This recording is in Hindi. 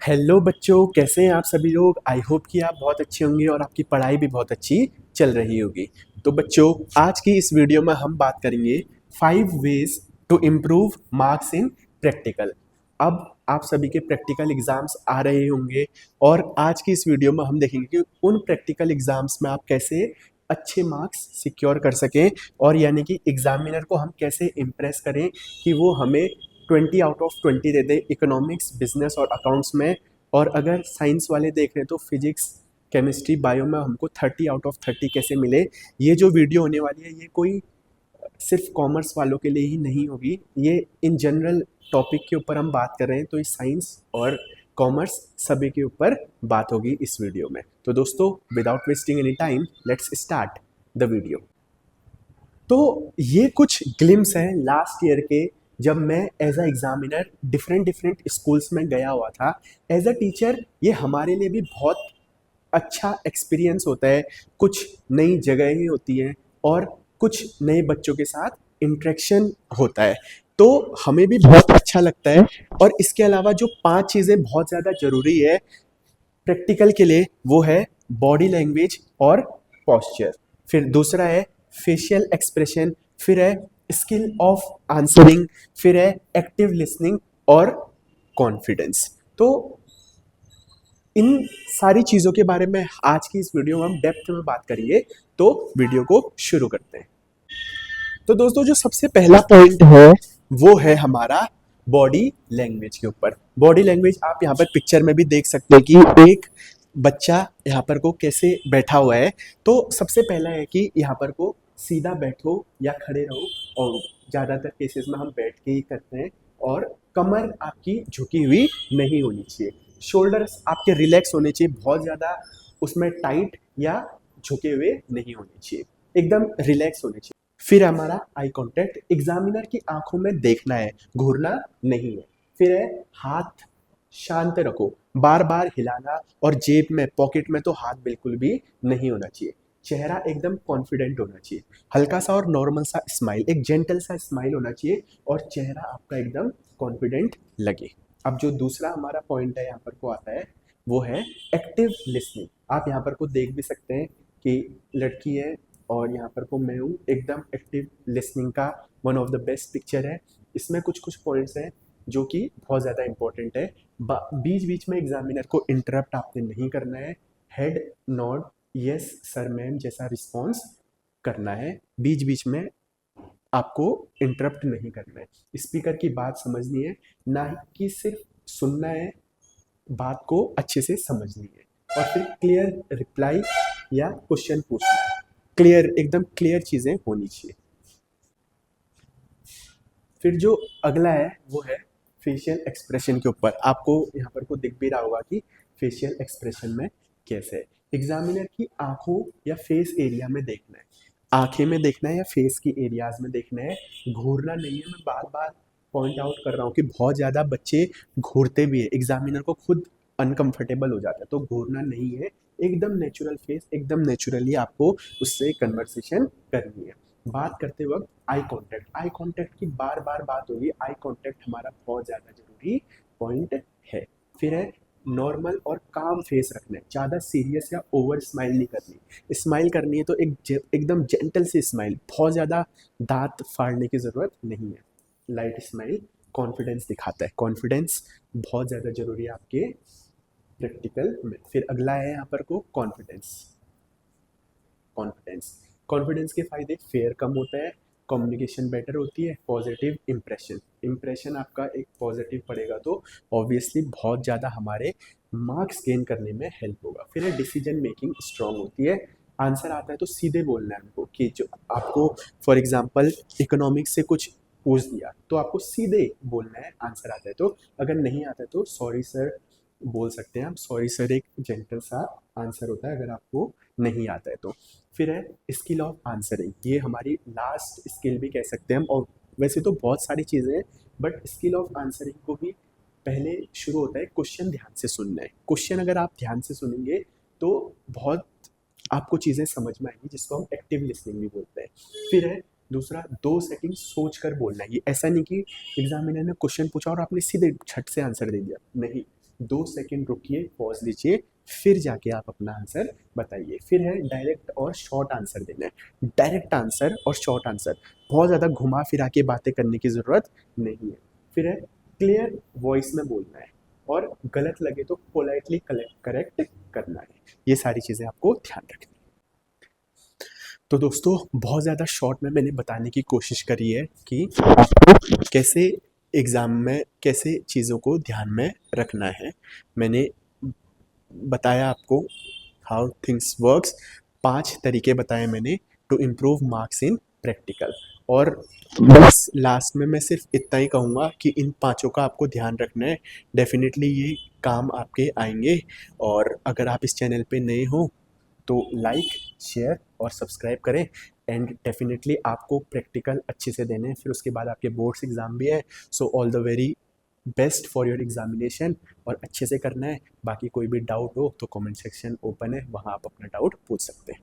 हेलो बच्चों, कैसे हैं आप सभी लोग। आई होप कि आप बहुत अच्छे होंगे और आपकी पढ़ाई भी बहुत अच्छी चल रही होगी। तो बच्चों, आज की इस वीडियो में हम बात करेंगे 5 ways to improve marks in practical. अब आप सभी के प्रैक्टिकल एग्जाम्स आ रहे होंगे और आज की इस वीडियो में हम देखेंगे कि उन प्रैक्टिकल एग्जाम्स में आप कैसे अच्छे मार्क्स सिक्योर कर सकें और यानी कि एग्जामिनर को हम कैसे इम्प्रेस करें कि वो हमें 20 out of 20 they they economics, business और अकाउंट्स में। और अगर साइंस वाले देख रहे हैं तो फिजिक्स, केमिस्ट्री, बायो में हमको 30 आउट ऑफ 30 कैसे मिले। ये जो वीडियो होने वाली है ये कोई सिर्फ कॉमर्स वालों के लिए ही नहीं होगी, ये इन जनरल टॉपिक के ऊपर हम बात कर रहे हैं, तो ये साइंस और कॉमर्स सभी के ऊपर बात होगी इस वीडियो में। तो दोस्तों, without wasting any time, let's start the video. तो ये कुछ ग्लिम्स हैं लास्ट ईयर के, जब मैं as a examiner different different schools में गया हुआ था। एज अ टीचर ये हमारे लिए भी बहुत अच्छा एक्सपीरियंस होता है। कुछ नई जगहें होती हैं और कुछ नए बच्चों के साथ इंटरेक्शन होता है, तो हमें भी बहुत अच्छा लगता है। और इसके अलावा जो 5 चीज़ें बहुत ज़्यादा ज़रूरी है प्रैक्टिकल के लिए, वो है बॉडी लैंग्वेज और पॉस्चर। फिर दूसरा है फेशियल एक्सप्रेशन, फिर है स्किल ऑफ आंसरिंग, फिर है एक्टिव लिसनिंग और कॉन्फिडेंस। तो इन सारी चीज़ों के बारे में आज की इस वीडियो में हम डेप्थ में बात करेंगे। तो वीडियो को शुरू करते हैं। तो दोस्तों, जो सबसे पहला पॉइंट है वो है हमारा बॉडी लैंग्वेज के ऊपर। बॉडी लैंग्वेज आप यहाँ पर पिक्चर में भी देख सकते हैं कि एक बच्चा यहाँ पर को कैसे बैठा हुआ है। तो सबसे पहला है कि यहाँ पर को सीधा बैठो या खड़े रहो, और ज़्यादातर केसेस में हम बैठ के ही करते हैं। और कमर आपकी झुकी हुई नहीं होनी चाहिए, शोल्डर्स आपके रिलैक्स होने चाहिए, बहुत ज़्यादा उसमें टाइट या झुके हुए नहीं होने चाहिए, एकदम रिलैक्स होने चाहिए। फिर हमारा आई कांटेक्ट, एग्जामिनर की आंखों में देखना है, घूरना नहीं है। फिर है हाथ शांत रखो, बार बार हिलाना, और जेब में पॉकेट में तो हाथ बिल्कुल भी नहीं होना चाहिए। चेहरा एकदम कॉन्फिडेंट होना चाहिए, हल्का सा और नॉर्मल सा स्माइल, एक जेंटल सा स्माइल होना चाहिए और चेहरा आपका एकदम कॉन्फिडेंट लगे। अब जो दूसरा हमारा पॉइंट है यहाँ पर को आता है वो है एक्टिव लिसनिंग। आप यहाँ पर को देख भी सकते हैं कि लड़की है और यहाँ पर को मैं हूँ, एकदम एक्टिव लिसनिंग का one of the best picture है। इसमें कुछ कुछ पॉइंट्स हैं जो कि बहुत ज़्यादा इंपॉर्टेंट है। बीच बीच में एग्जामिनर को इंटरप्ट आपने नहीं करना है। Head nod, yes sir ma'am जैसा रिस्पॉन्स करना है, बीच बीच में आपको इंटरप्ट नहीं करना है। स्पीकर की बात समझनी है, ना कि सिर्फ सुनना है, बात को अच्छे से समझनी है। और फिर क्लियर रिप्लाई या क्वेश्चन पूछना है, क्लियर, एकदम क्लियर चीज़ें होनी चाहिए। फिर जो अगला है वो है फेशियल एक्सप्रेशन के ऊपर। आपको यहाँ पर को दिख भी रहा होगा कि फेशियल एक्सप्रेशन में कैसे है। एग्जामिनर की आंखों या फेस एरिया में देखना है, आंखें में देखना है या फेस की एरियाज में देखना है, घूरना नहीं है। मैं बार बार पॉइंट आउट कर रहा हूँ कि बहुत ज़्यादा बच्चे घूरते भी है, एग्जामिनर को खुद अनकंफर्टेबल हो जाता है, तो घूरना नहीं है। एकदम नेचुरल फेस, एकदम नेचुरली आपको उससे कन्वर्सेशन करनी है। बात करते वक्त आई कांटेक्ट, आई कांटेक्ट की बार बार बात होगी। आई कांटेक्ट हमारा बहुत ज़्यादा जरूरी पॉइंट है। फिर है नॉर्मल और काम फेस रखना है, ज़्यादा सीरियस या ओवर स्माइल नहीं करनी। स्माइल करनी है तो एकदम जेंटल से स्माइल, बहुत ज़्यादा दांत फाड़ने की ज़रूरत नहीं है। लाइट स्माइल कॉन्फिडेंस दिखाता है, कॉन्फिडेंस बहुत ज़्यादा जरूरी है आपके प्रैक्टिकल में। फिर अगला है यहाँ पर को कॉन्फिडेंस। कॉन्फिडेंस, कॉन्फिडेंस के फायदे, फेयर कम होता है, कम्युनिकेशन बेटर होती है, पॉजिटिव इंप्रेशन, इंप्रेशन आपका एक पॉजिटिव पड़ेगा तो ऑब्वियसली बहुत ज़्यादा हमारे मार्क्स गेन करने में हेल्प होगा। फिर डिसीजन मेकिंग स्ट्रांग होती है, आंसर आता है तो सीधे बोलना है हमको, कि जो आपको फॉर एग्जांपल इकोनॉमिक्स से कुछ पूछ दिया तो आपको सीधे बोलना है, आंसर आता है तो। अगर नहीं आता है तो सॉरी सर बोल सकते हैं आप, सॉरी सर एक जेंटल सा आंसर होता है अगर आपको नहीं आता है तो। फिर है स्किल ऑफ आंसरिंग, ये हमारी लास्ट स्किल भी कह सकते हैं हम। और वैसे तो बहुत सारी चीज़ें हैं, बट स्किल ऑफ आंसरिंग को भी पहले शुरू होता है क्वेश्चन ध्यान से सुनना है। क्वेश्चन अगर आप ध्यान से सुनेंगे तो बहुत आपको चीज़ें समझ में आएंगी, जिसको हम एक्टिव लिसनिंग भी बोलते हैं। फिर है दूसरा, 2 सेकंड सोच कर बोलना है। ये ऐसा नहीं कि एग्जामिनर ने क्वेश्चन पूछा और आपने सीधे छट से आंसर दे दिया, नहीं। 2 सेकंड रुकिए, पॉज लीजिए, फिर जाके आप अपना आंसर बताइए। फिर है डायरेक्ट और शॉर्ट आंसर देना है। डायरेक्ट आंसर और शॉर्ट आंसर, बहुत ज़्यादा घुमा फिरा के बातें करने की ज़रूरत नहीं है। फिर है क्लियर वॉइस में बोलना है, और गलत लगे तो पोलाइटली करेक्ट करना है। ये सारी चीज़ें आपको ध्यान रखनी है। तो दोस्तों, बहुत ज़्यादा शॉर्ट में मैंने बताने की कोशिश करी है कि आपको कैसे एग्ज़ाम में कैसे चीज़ों को ध्यान में रखना है। मैंने बताया आपको हाउ थिंग्स वर्क्स, 5 तरीके बताए मैंने to improve marks in practical. और बस लास्ट में मैं सिर्फ इतना ही कहूँगा कि इन पाँचों का आपको ध्यान रखना है। डेफिनेटली ये काम आपके आएंगे। और अगर आप इस चैनल पे नए हो तो लाइक, शेयर और सब्सक्राइब करें। एंड डेफिनेटली आपको प्रैक्टिकल अच्छे से देने हैं, फिर उसके बाद आपके बोर्ड्स एग्ज़ाम भी है। So all the very best for your examination, और अच्छे से करना है। बाकी कोई भी डाउट हो तो कमेंट सेक्शन ओपन है, वहाँ आप अपना डाउट पूछ सकते हैं।